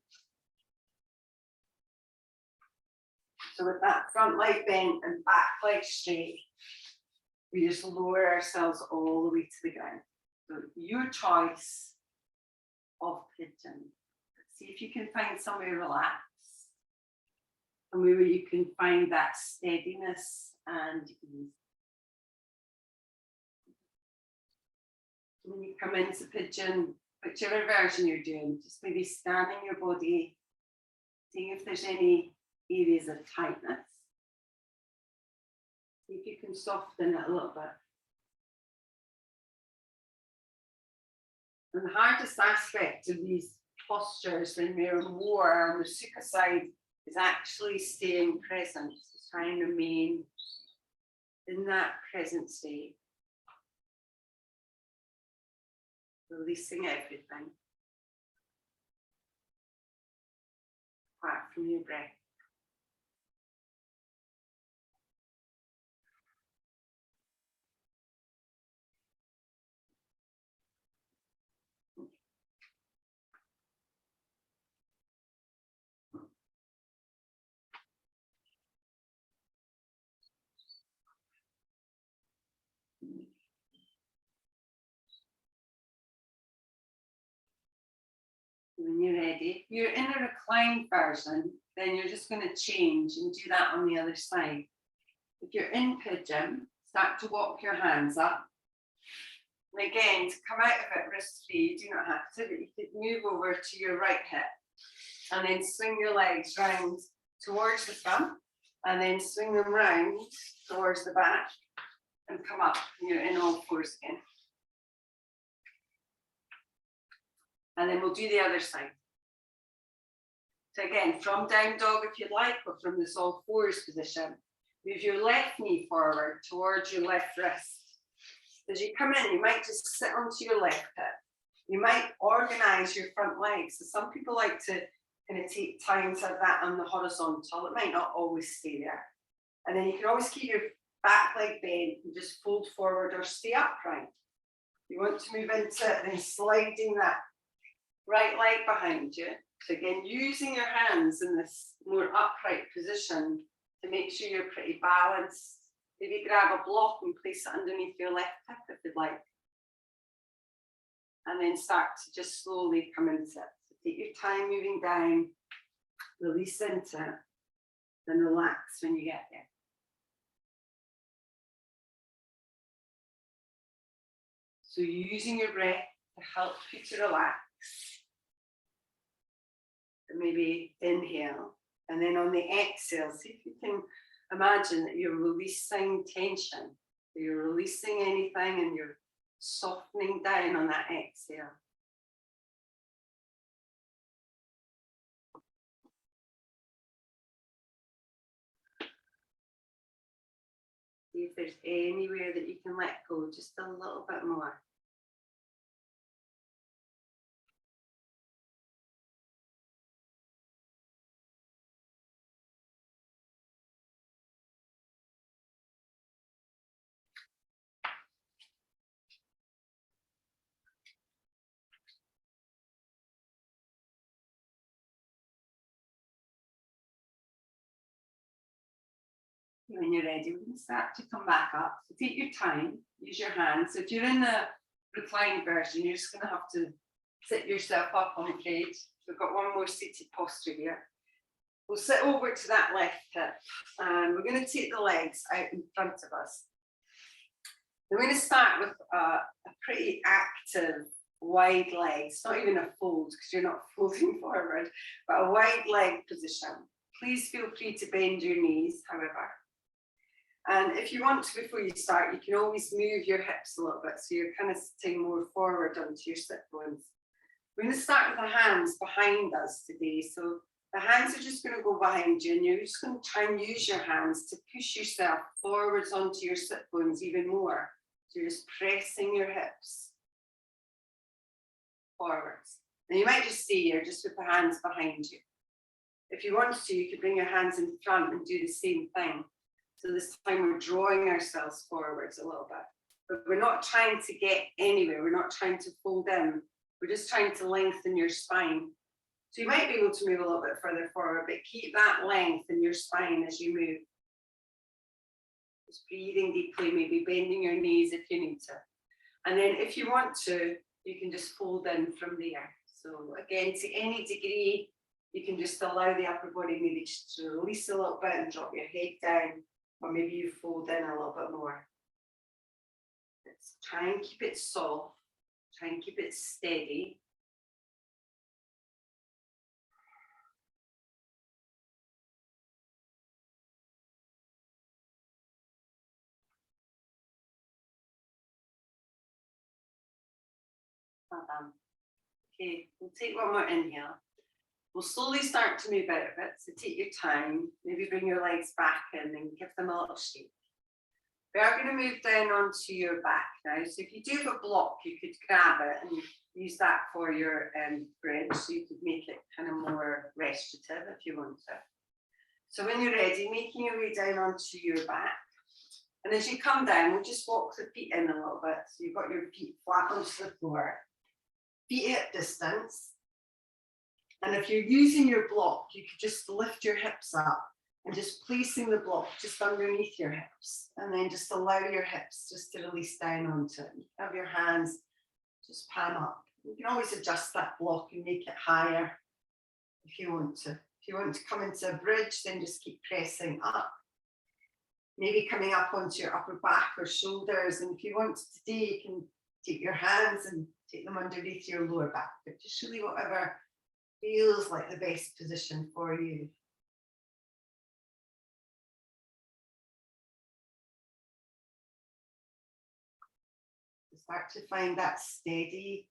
So with that front leg bent and back leg straight, we just lower ourselves all the way to the ground. So your choice of pigeon. See if you can find somewhere relaxed, and where you can find that steadiness and ease. When you come into pigeon, whichever version you're doing, just maybe scanning your body, seeing if there's any areas of tightness. See if you can soften it a little bit. And the hardest aspect of these postures when we're in war on the Sukha side is actually staying present, trying to remain in that present state. Releasing everything apart from your breath. When you're ready, if you're in a reclined version, then you're just going to change and do that on the other side. If you're in pigeon, start to walk your hands up. And again, to come out of it wrist free, you do not have to, but you could move over to your right hip and then swing your legs round towards the front and then swing them round towards the back and come up. And you're in all fours again. And then we'll do the other side. So again, from down dog if you'd like, or from this all fours position, move your left knee forward towards your left wrist. As you come in, you might just sit onto your left hip. You might organize your front legs. So some people like to kind of take time to have that on the horizontal. It might not always stay there. And then you can always keep your back leg bent and just fold forward or stay upright. You want to move into it, then sliding that right leg behind you. So again, using your hands in this more upright position to make sure you're pretty balanced. Maybe grab a block and place it underneath your left hip if you'd like. And then start to just slowly come into it. So take your time moving down, release into it, then relax when you get there. So you're using your breath to help you to relax. Maybe inhale, and then on the exhale, see if you can imagine that you're releasing tension. You're releasing anything and you're softening down on that exhale. See if there's anywhere that you can let go just a little bit more. When you're ready, we can start to come back up. So take your time, use your hands. So if you're in the reclined version, you're just going to have to sit yourself up, I'm afraid. We've got one more seated posture here. We'll sit over to that left hip and we're going to take the legs out in front of us. We're going to start with a pretty active wide leg. It's not even a fold because you're not folding forward, but a wide leg position. Please feel free to bend your knees, however. And if you want to, before you start, you can always move your hips a little bit so you're kind of sitting more forward onto your sit bones. We're going to start with the hands behind us today. So the hands are just going to go behind you and you're just going to try and use your hands to push yourself forwards onto your sit bones even more. So you're just pressing your hips forwards. And you might just stay here just with the hands behind you. If you want to, you could bring your hands in front and do the same thing. So this time we're drawing ourselves forwards a little bit, but we're not trying to get anywhere. We're not trying to fold in. We're just trying to lengthen your spine. So you might be able to move a little bit further forward, but keep that length in your spine as you move. Just breathing deeply, maybe bending your knees if you need to. And then if you want to, you can just fold in from there. So again, to any degree, you can just allow the upper body maybe just to release a little bit and drop your head down. Or maybe you fold in a little bit more. Let's try and keep it soft. Try and keep it steady. Well done. Okay, we'll take one more inhale. We'll slowly start to move out of it. So take your time. Maybe bring your legs back in and give them a little shake. We are going to move down onto your back now. So if you do have a block, you could grab it and use that for your bridge. So you could make it kind of more restorative if you want to. So when you're ready, making your way down onto your back. And as you come down, we'll just walk the feet in a little bit. So you've got your feet flat onto the floor. Feet hip distance. And if you're using your block, you could just lift your hips up and just placing the block just underneath your hips. And then just allow your hips just to release down onto it. You can have your hands just palm up. You can always adjust that block and make it higher if you want to. If you want to come into a bridge, then just keep pressing up. Maybe coming up onto your upper back or shoulders. And if you want to today, you can take your hands and take them underneath your lower back. But just really whatever feels like the best position for you. Start to find that steady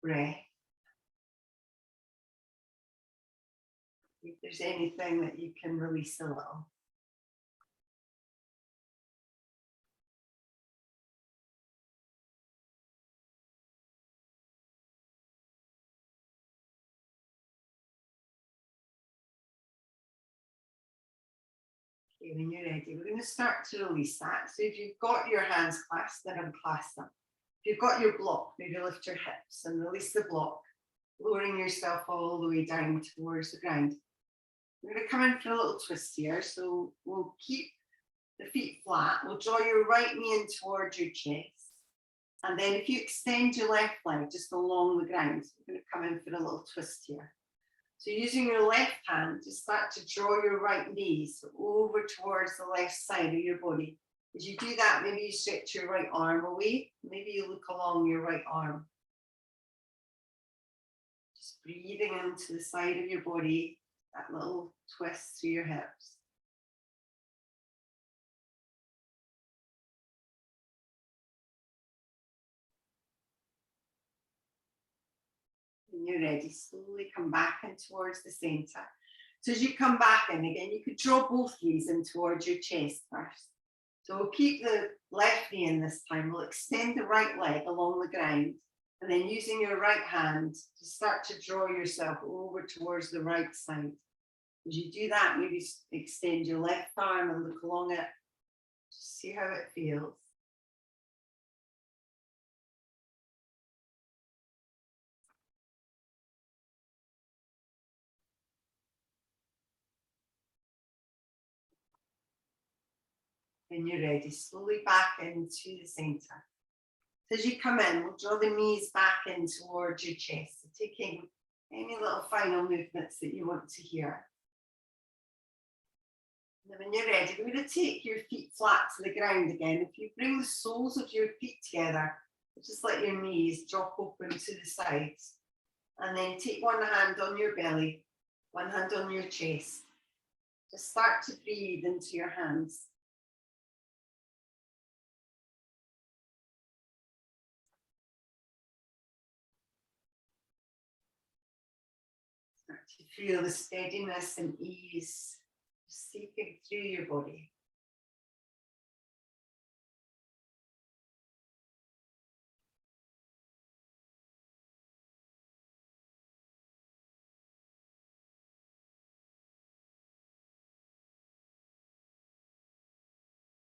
breath. If there's anything that you can release a little. Okay, when you're ready, we're going to start to release that. So if you've got your hands clasped, then unclasp them. If you've got your block, maybe lift your hips and release the block, lowering yourself all the way down towards the ground. We're going to come in for a little twist here. So we'll keep the feet flat. We'll draw your right knee in towards your chest. And then if you extend your left leg just along the ground, we're going to come in for a little twist here. So using your left hand, just start to draw your right knee so over towards the left side of your body. As you do that, maybe you stretch your right arm away. Maybe you look along your right arm. Just breathing into the side of your body, that little twist through your hips. When you're ready, slowly come back in towards the center. So as you come back in again, you could draw both knees in towards your chest first. So we'll keep the left knee in this time. We'll extend the right leg along the ground, and then using your right hand to start to draw yourself over towards the right side. As you do that, maybe extend your left arm and look along it. Just see how it feels. When you're ready, slowly back into the center. So as you come in, we'll draw the knees back in towards your chest. So taking any little final movements that you want to hear. And then when you're ready, we're going to take your feet flat to the ground again. If you bring the soles of your feet together, just let your knees drop open to the sides. And then take one hand on your belly, one hand on your chest. Just start to breathe into your hands. Start to feel the steadiness and ease seeping through your body.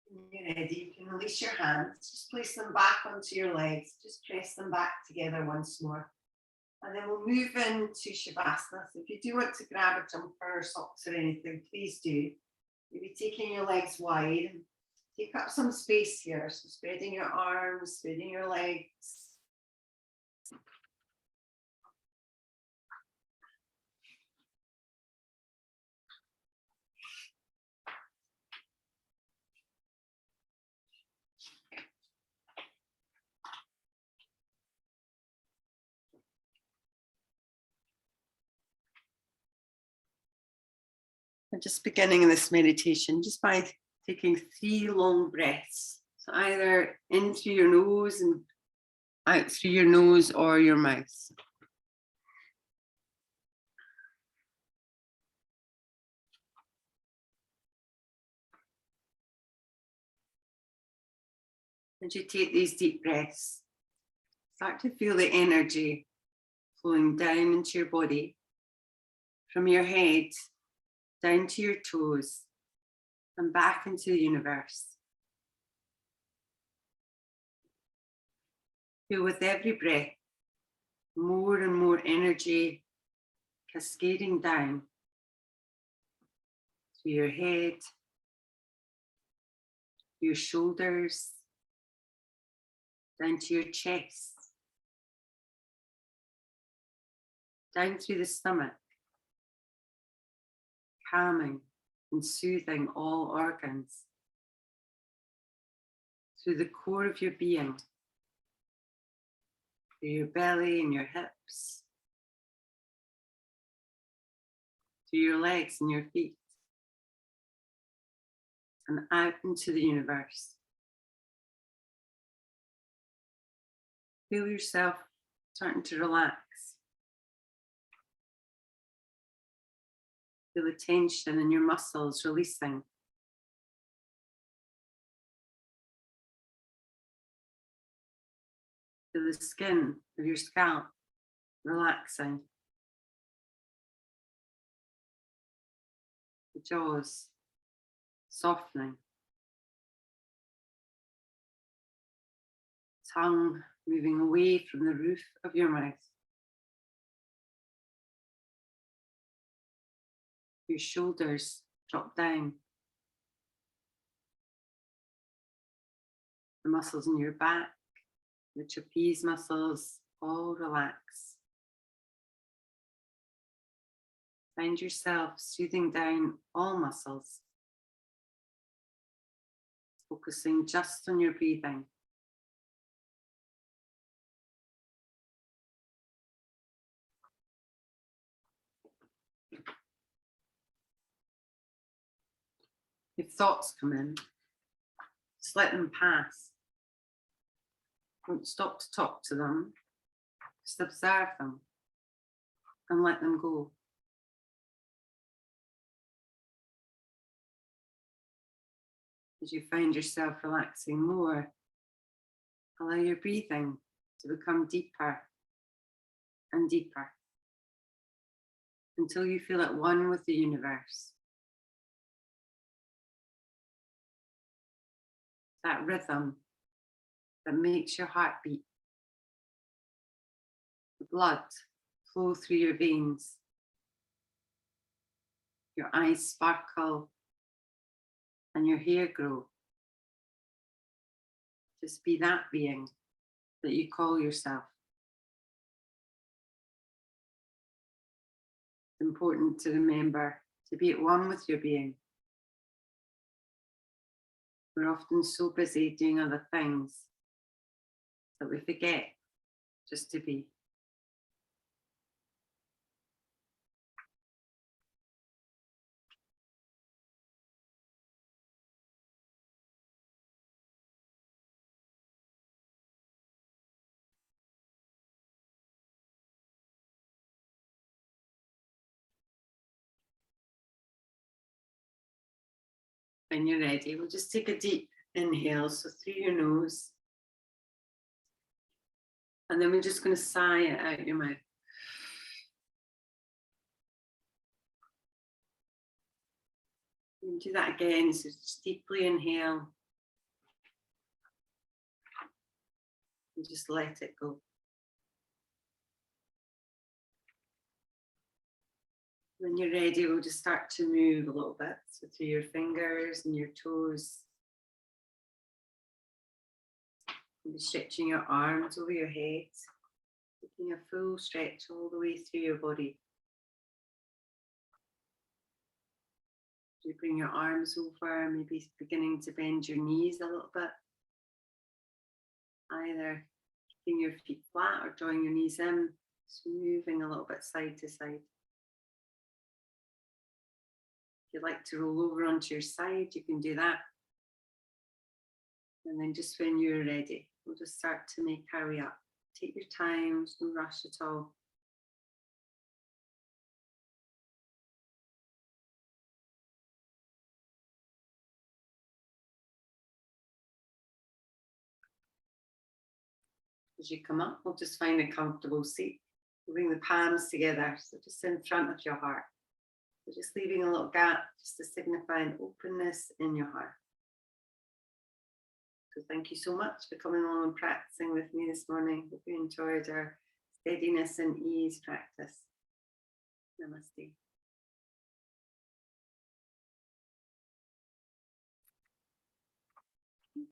When you're ready, you can release your hands. Just place them back onto your legs. Just press them back together once more. And then we'll move into Shavasana. So if you do want to grab a jumper or socks or anything, please do. Maybe taking your legs wide. Take up some space here. So spreading your arms, spreading your legs. And just beginning this meditation just by taking 3 long breaths. So either in through your nose and out through your nose or your mouth. As you take these deep breaths, start to feel the energy flowing down into your body, from your head down to your toes and back into the universe. Feel with every breath more and more energy cascading down to your head, your shoulders, down to your chest, down through the stomach, calming and soothing all organs, through the core of your being, through your belly and your hips, through your legs and your feet, and out into the universe. Feel yourself starting to relax. Feel the tension in your muscles releasing. Feel the skin of your scalp relaxing. The jaws softening. Tongue moving away from the roof of your mouth. Your shoulders drop down. The muscles in your back, the trapeze muscles, all relax. Find yourself soothing down all muscles, focusing just on your breathing. If thoughts come in, just let them pass. Don't stop to talk to them, just observe them. and let them go. As you find yourself relaxing more, allow your breathing to become deeper and deeper until you feel at one with the universe. That rhythm that makes your heart beat, the blood flow through your veins, your eyes sparkle, and your hair grow. Just be that being that you call yourself. It's important to remember to be at one with your being. We're often so busy doing other things that we forget just to be. When you're ready, we'll just take a deep inhale, so through your nose. And then we're just going to sigh it out your mouth. And do that again, so just deeply inhale. And just let it go. When you're ready, we'll just start to move a little bit. So through your fingers and your toes. You'll be stretching your arms over your head, taking a full stretch all the way through your body. You bring your arms over, maybe beginning to bend your knees a little bit. Either keeping your feet flat or drawing your knees in, just moving a little bit side to side. If you'd like to roll over onto your side, you can do that. And then just when you're ready, we'll just start to make our way up. Take your time, there's no rush at all. As you come up, we'll just find a comfortable seat. We'll bring the palms together, so just in front of your heart. So just leaving a little gap just to signify an openness in your heart. So thank you so much for coming along and practicing with me this morning. Hope you enjoyed our steadiness and ease practice. Namaste.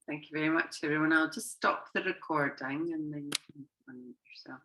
Thank you very much, everyone. I'll just stop the recording and then you can unmute yourself.